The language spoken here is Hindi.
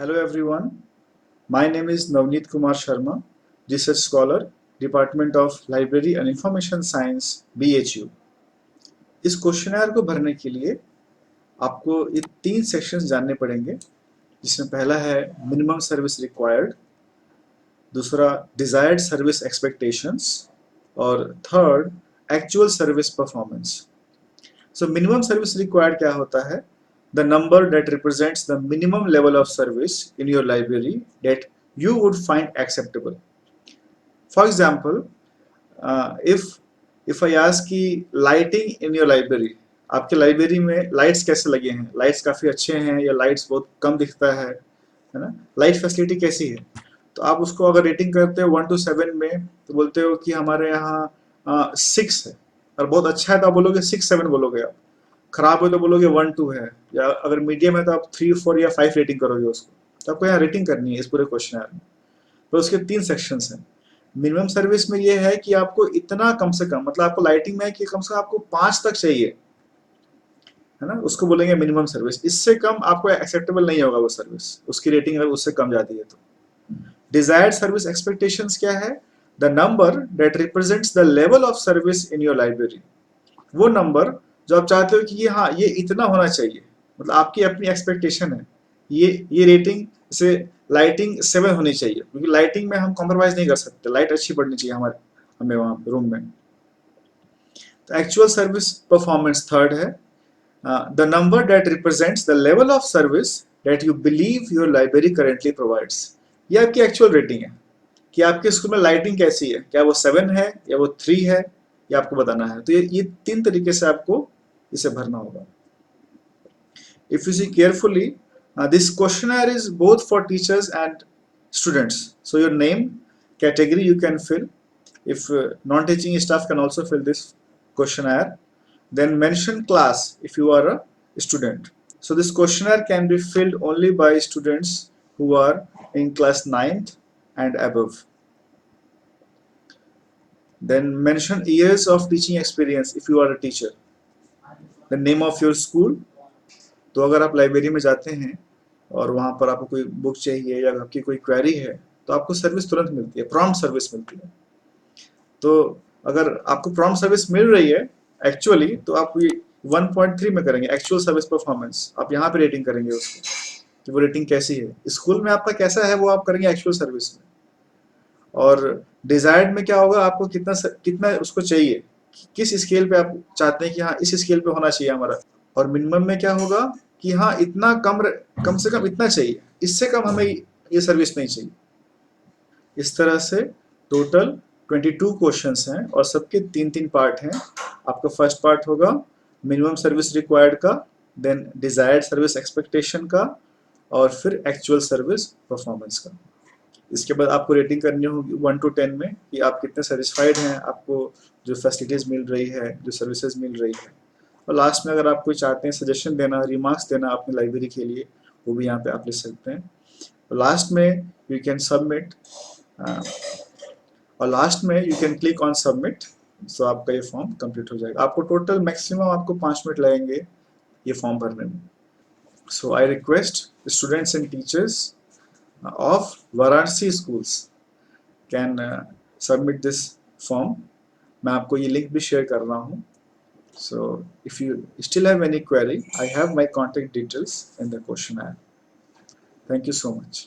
Hello everyone, my name is Navneet Kumar Sharma, Research Scholar, Department of Library and Information Science, BHU. इस क्वेश्चनर को भरने के लिए आपको ये 3 सेक्शंस जानने पड़ेंगे, जिसमें पहला है मिनिमम सर्विस रिक्वायर्ड, दूसरा डिजायर्ड सर्विस एक्सपेक्टेशंस और third actual service performance. So minimum service required क्या होता है? The number that represents the minimum level of service in your library that you would find acceptable. For example, if I ask कि lighting in your library, आपके लाइब्रेरी में लाइट्स कैसे लगे हैं? लाइट्स काफ़ी अच्छे हैं या लाइट्स बहुत कम दिखता है ना? लाइट फैसिलिटी कैसी है? तो आप उसको अगर रेटिंग करते हो 1 to 7 में, तो बोलते हो कि हमारे यहाँ 6 है, और बहुत अच्छा है तो आप बोलोगे 6-7 बोलोगे आप, खराब है तो बोलोगे 1-2 है, या अगर मीडियम है तो आप 3-4 या 5 रेटिंग करोगे उसको। तो आपको यहाँ रेटिंग करनी है इस पूरे क्वेश्चन में। तो उसके 3 सेक्शंस हैं। मिनिमम सर्विस में ये है कि आपको इतना कम से कम, मतलब आपको लाइटिंग में है कि कम से कम आपको 5 तक चाहिए, है ना, उसको बोलेंगे मिनिमम सर्विस। इससे कम आपको एक्सेप्टेबल नहीं होगा वो सर्विस, उसकी रेटिंग अगर उससे कम जाती है तो। डिजायर्ड सर्विस एक्सपेक्टेशंस क्या है? The number that represents the level of service in your library. वो नंबर जो आप चाहते हो कि ये, हाँ, ये इतना होना चाहिए, मतलब आपकी अपनी एक्सपेक्टेशन है, ये रेटिंग से लाइटिंग 7 होनी चाहिए, क्योंकि लाइटिंग में हम कॉम्प्रोमाइज नहीं कर सकते, लाइट अच्छी पड़नी चाहिए हमारे हमें वहाँ रूम में। तो एक्चुअल सर्विस परफॉर्मेंस थर्ड है, the number that represents the level of service that you believe your library currently provides. ये आपकी एक्चुअल रेटिंग है कि आपके स्कूल में लाइटिंग कैसी है, क्या वो 7 है या वो 3 है, ये आपको बताना है। तो ये 3 तरीके से आपको इसे भरना होगा। If you see carefully, this questionnaire is both for teachers and students. So your name, category you can fill. If non-teaching staff can also fill this questionnaire. Then mention class if you are a student. So this questionnaire can be filled only by students who are in class 9th and above. Then mention years of teaching experience if you are a teacher. The name of your school. तो अगर आप लाइब्रेरी में जाते हैं और वहाँ पर आपको कोई बुक चाहिए या आपकी कोई क्वेरी है, तो आपको सर्विस तुरंत मिलती है, प्रॉम्प्ट सर्विस मिलती है। तो अगर आपको प्रॉम्प्ट सर्विस मिल रही है एक्चुअली, तो आप ये 1.3 में करेंगे एक्चुअल सर्विस परफॉर्मेंस, आप यहाँ पे रेटिंग करेंगे उसको कि वो रेटिंग कैसी है। स्कूल में आपका कैसा है वो आप करेंगे एक्चुअल सर्विस में। और डिजायर्ड में क्या होगा, आपको कितना उसको चाहिए, किस स्केल पे आप चाहते हैं कि हाँ इस स्केल पे होना चाहिए हमारा। और मिनिमम में क्या होगा कि हाँ इतना कम से कम इतना चाहिए, इससे कम हमें ये सर्विस नहीं चाहिए। इस तरह से टोटल 22 क्वेश्चंस हैं और सबके 3-3 पार्ट हैं। आपका फर्स्ट पार्ट होगा मिनिमम सर्विस रिक्वायर्ड का, देन डिजायर्ड सर्विस एक्सपेक्टेशन का, और फिर एक्चुअल सर्विस परफॉर्मेंस का। इसके बाद आपको रेटिंग करनी होगी 1 to 10 में कि आप कितने सेटिस्फाइड हैं, आपको जो फैसिलिटीज़ मिल रही है, जो सर्विसेज मिल रही है। और लास्ट में अगर आप कोई चाहते हैं सजेशन देना, रिमार्क्स देना अपनी लाइब्रेरी के लिए, वो भी यहाँ पे आप लिख सकते हैं। और लास्ट में यू कैन सबमिट, और लास्ट में you can click on submit. So आपका ये फॉर्म कंप्लीट हो जाएगा। आपको टोटल मैक्सिमम आपको 5 मिनट लगेंगे ये फॉर्म भरने में। So I request students and teachers of Varanasi schools can submit this form. मैं आपको ये लिंक भी शेयर कर रहा हूँ। So if you still have any query, I have my contact details in the questionnaire. Thank you so much.